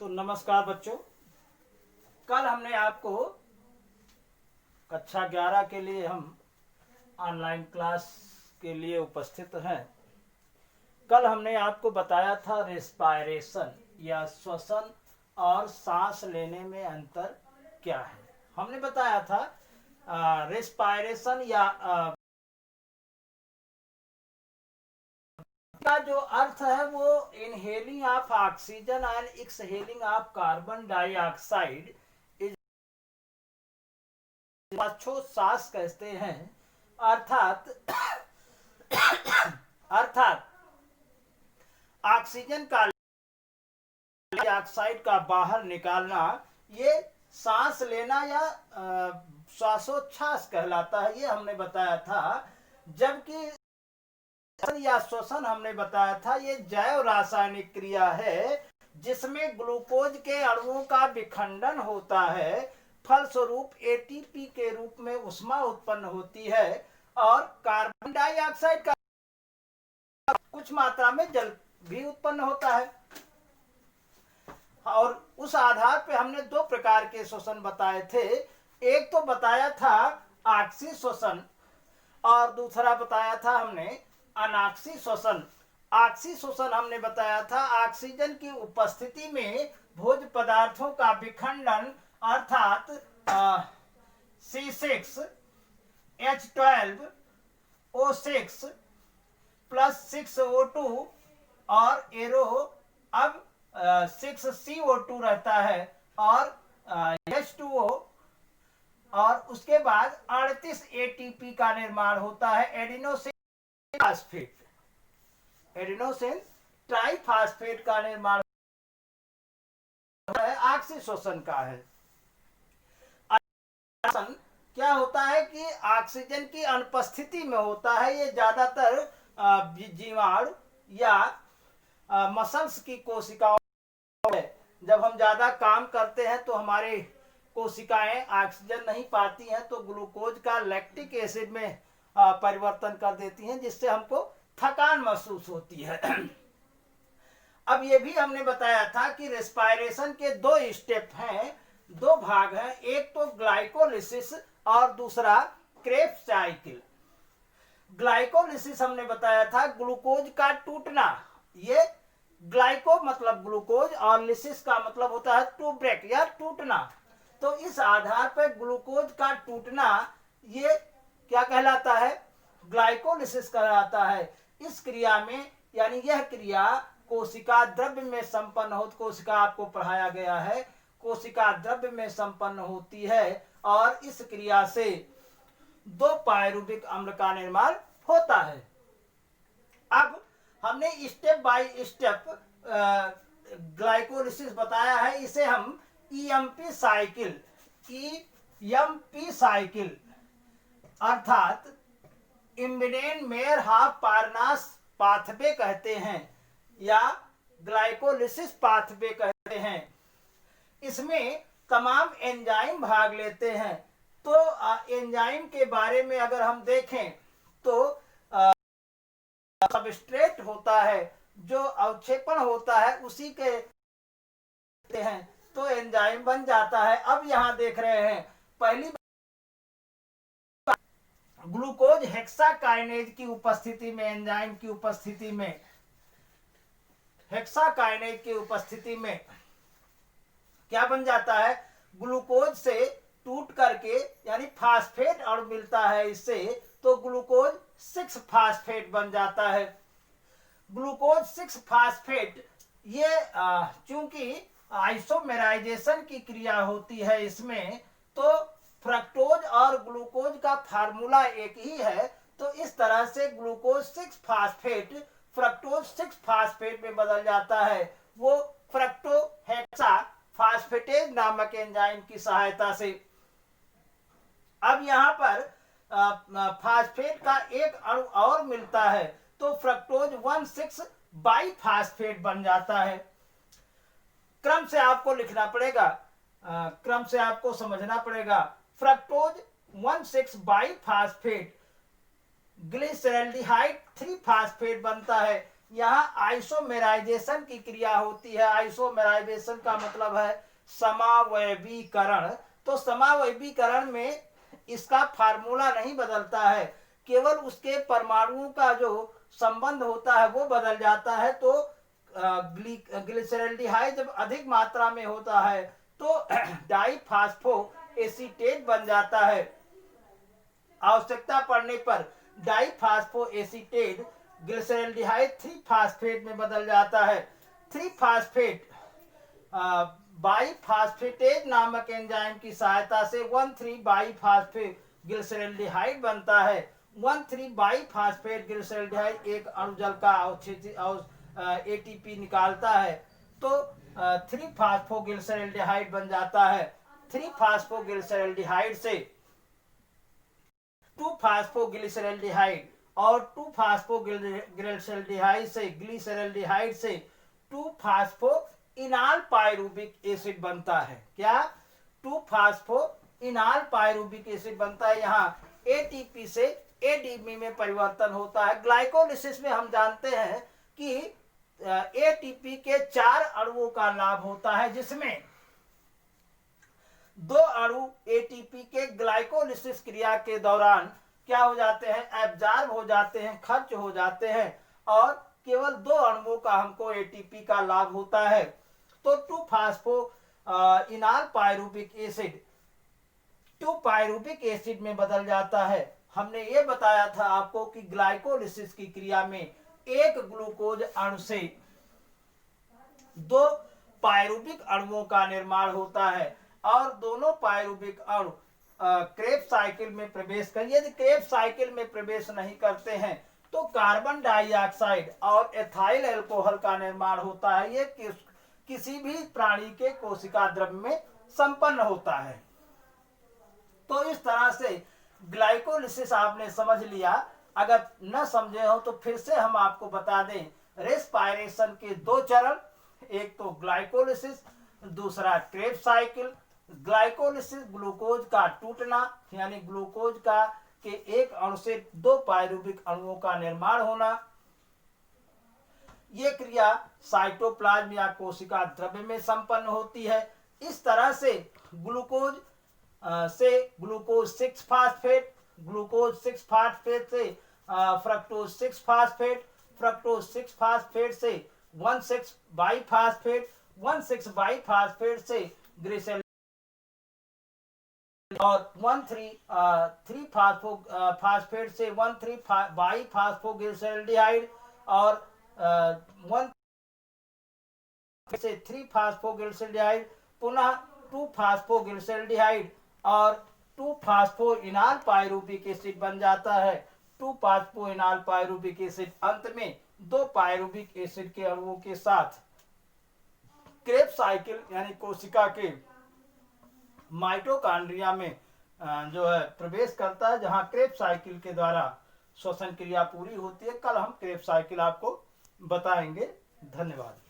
तो नमस्कार बच्चों। कल हमने आपको कक्षा 11 के लिए हम ऑनलाइन क्लास के लिए उपस्थित हैं। कल हमने आपको बताया था रेस्पायरेशन या श्वसन और सांस लेने में अंतर क्या है। हमने बताया था रेस्पायरेशन या का जो अर्थ है वो inhaling of oxygen and exhaling of carbon dioxide श्वासोच्छ्वास कहते हैं। अर्थात अर्थात ऑक्सीजन का डाइऑक्साइड का बाहर निकालना, ये सांस लेना या श्वासोच्छ्वास कहलाता है। ये हमने बताया था। जबकि या श्वसन हमने बताया था ये जैव रासायनिक क्रिया है जिसमें ग्लूकोज के अणुओं का विखंडन होता है, फलस्वरूप एटीपी के रूप में ऊष्मा उत्पन्न होती है और कार्बन डाइऑक्साइड का कुछ मात्रा में जल भी उत्पन्न होता है। और उस आधार पे हमने दो प्रकार के श्वसन बताए थे। एक तो बताया था ऑक्सी श्वसन और दूसरा बताया था हमने अनाक्सी श्वसन। ऑक्सी श्वसन हमने बताया था ऑक्सीजन की उपस्थिति में भोज्य पदार्थों का विखंडन अर्थात C6H12O6 प्लस 6O2 और एरो अब 6CO2 रहता है और H2O और उसके बाद 38 ATP का निर्माण होता है। एडिनोसिन ट्राइफॉस्फेट का निर्माण है, ऑक्सी श्वसन का है। क्या होता है कि ऑक्सीजन की अनुपस्थिति में होता है। ये ज्यादातर जीवाणु या मसल्स की कोशिकाओं है। जब हम ज्यादा काम करते हैं तो हमारे कोशिकाएं ऑक्सीजन नहीं पाती हैं तो ग्लूकोज का लैक्टिक एसिड में परिवर्तन कर देती हैं, जिससे हमको थकान महसूस होती है। अब ये भी हमने बताया था कि रेस्पायरेशन के दो स्टेप हैं, दो भाग हैं। एक तो ग्लाइकोलिसिस और दूसरा क्रेब्स साइकिल। ग्लाइकोलिसिस हमने बताया था ग्लूकोज का टूटना। ये ग्लाइको मतलब ग्लूकोज और लिसिस का मतलब होता है टू ब्रेक या टूटना। तो इस आधार पर ग्लूकोज का टूटना ये क्या कहलाता है? ग्लाइकोलिसिस कहलाता है। इस क्रिया में यानी यह क्रिया कोशिका द्रव्य में संपन्न हो, कोशिका आपको पढ़ाया गया है, कोशिका द्रव्य में संपन्न होती है और इस क्रिया से 2 पायरुविक अम्ल का निर्माण होता है। अब हमने स्टेप बाय स्टेप ग्लाइकोलिसिस बताया है। इसे हम ईएमपी साइकिल अर्थात इम्बिडेन मेयर हाफ पारनास पाथवे कहते हैं या ग्लाइकोलिसिस पाथवे कहते हैं। इसमें तमाम एंजाइम भाग लेते हैं। तो एंजाइम के बारे में अगर हम देखें तो सबस्ट्रेट होता है, जो अवक्षेपण होता है उसी के हैं तो एंजाइम बन जाता है। अब यहाँ देख रहे हैं पहली ग्लूकोज हेक्साकाइनेज की उपस्थिति में, एंजाइम की उपस्थिति में, हेक्साकाइनेज की उपस्थिति में क्या बन जाता है? ग्लूकोज से टूट करके यानी फास्फेट अणु मिलता है इससे, तो ग्लूकोज 6 फास्फेट बन जाता है। ग्लूकोज 6 फास्फेट ये चूंकि आइसोमेराइजेशन की क्रिया होती है इसमें, तो फ्रक्टोज और ग्लूकोज का फार्मूला एक ही है। तो इस तरह से ग्लूकोज 6 फास्फेट फ्रक्टोज 6 फास्फेट में बदल जाता है, वो फ्रक्टोहेक्सा फास्फेटेज नामक एंजाइम की सहायता से। अब यहाँ पर फास्फेट का एक अणु और मिलता है तो फ्रक्टोज 1,6 बाईफास्फेट बन जाता है। क्रम से आपको लिखना पड़ेगा, क्रम से आपको समझना पड़ेगा। फ्रक्टोज 1,6 बाईफास्फेट ग्लिसरल्डिहाइड 3 फास्फेट बनता है। यहाँ आइसोमेराइजेशन की क्रिया होती है। आइसोमेराइजेशन का मतलब है समावयवीकरण। तो समावयवीकरण में इसका फार्मूला नहीं बदलता है, केवल उसके परमाणुओं का जो संबंध होता है वो बदल जाता है। तो ग्लिसरल्डिहाइड जब अधिक मात्रा में होता है तो डाइफास्फो एसीटेट बन जाता है। आवश्यकता पड़ने पर डाइफास्फो एसीटेट ग्लिसरल्डिहाइड 3 फास्फेट में बदल जाता है। 3 फास्फेट बाईफास्फेटेज नामक एंजाइम की सहायता से 1,3 बाईफास्फेट ग्लिसरल्डिहाइड बनता है। 1,3 बाईफास्फेट ग्लिसरल्डिहाइड एक अणुजल का एटीपी निकालता है, तो 3 फास्फोग्लिसरल्डिहाइड बन जाता है। 3 फास्फोग्लिसरल्डिहाइड से 2 फास्फोग्लिसरल्डिहाइड और 2 फास्फोग्लिसरल्डिहाइड से ग्लिसरल्डिहाइड से 2 फास्फो इनाल पायरूबिक एसिड बनता है। क्या? 2 फास्फो इनाल पायरूबिक एसिड बनता है। यहाँ एटीपी से एडीपी में परिवर्तन होता है। ग्लाइकोलिसिस में हम जानते हैं कि एटीपी के 4 अणुओं का लाभ होता है, जिसमें 2 अणु एटीपी के ग्लाइकोलिसिस क्रिया के दौरान क्या हो जाते हैं? एब्जॉर्ब हो जाते हैं, खर्च हो जाते हैं, और केवल 2 अणुओं का हमको एटीपी का लाभ होता है। तो 2 फास्फो इनाल पायरूबिक एसिड 2 पायरूबिक एसिड में बदल जाता है। हमने ये बताया था आपको कि ग्लाइकोलिसिस की क्रिया में एक ग्लूकोज अणु से 2 पायरूबिक अणुओं का निर्माण होता है, और दोनों पायरूबिक अणु क्रेब्स साइकिल में प्रवेश कर, यदि क्रेब्स साइकिल में प्रवेश नहीं करते हैं तो कार्बन डाइऑक्साइड और एथाइल अल्कोहल का निर्माण होता है। ये किसी भी प्राणी के कोशिका द्रव्य में संपन्न होता है। तो इस तरह से ग्लाइकोलिसिस आपने समझ लिया। अगर न समझे हो तो फिर से हम आपको बता दें, रेस्पायरेशन के 2 चरण, एक तो ग्लाइकोलिसिस, दूसरा क्रेब्स साइकिल। ग्लाइकोलिसिस ग्लूकोज का टूटना, यानी ग्लूकोज का के एक अणु से 2 पायरूबिक अणुओं का निर्माण होना। ये क्रिया साइटोप्लाज्म या कोशिका द्रव्य में संपन्न होती है। इस तरह से glucose glucose 6 phosphate, glucose 6 phosphate से फ्रक्टोज 6 फास्फेट, फ्रक्टोज 6 फास्फेट से 1,6 बाईफास्फेट, 1,6 बाईफास्फेट से ग्लिसरल और 1,3 फास्फेट से 1,3 बाईफास्फोग्लिसरल्डिहाइड और 1 से 3 फास्फोग्लिसरल्डिहाइड, पुनः 2 फास्फोग्लिसरल्डिहाइड और 2 फास्फोइनाल पायरूबिक एसिड बन जाता है। 2 फास्फोइनाल पायरूबिक एसिड अंत में 2 पायरूबिक एसिड के अणुओं के साथ क्रेब्स साइकिल यानी कोशिका के माइटोकॉन्ड्रिया में जो है प्रवेश करता है, जहां क्रेब्स साइकिल के द्वारा श्वसन क्रिया पूरी होती है। कल हम क्रेब्स साइकिल आपको बताएंगे। धन्यवाद।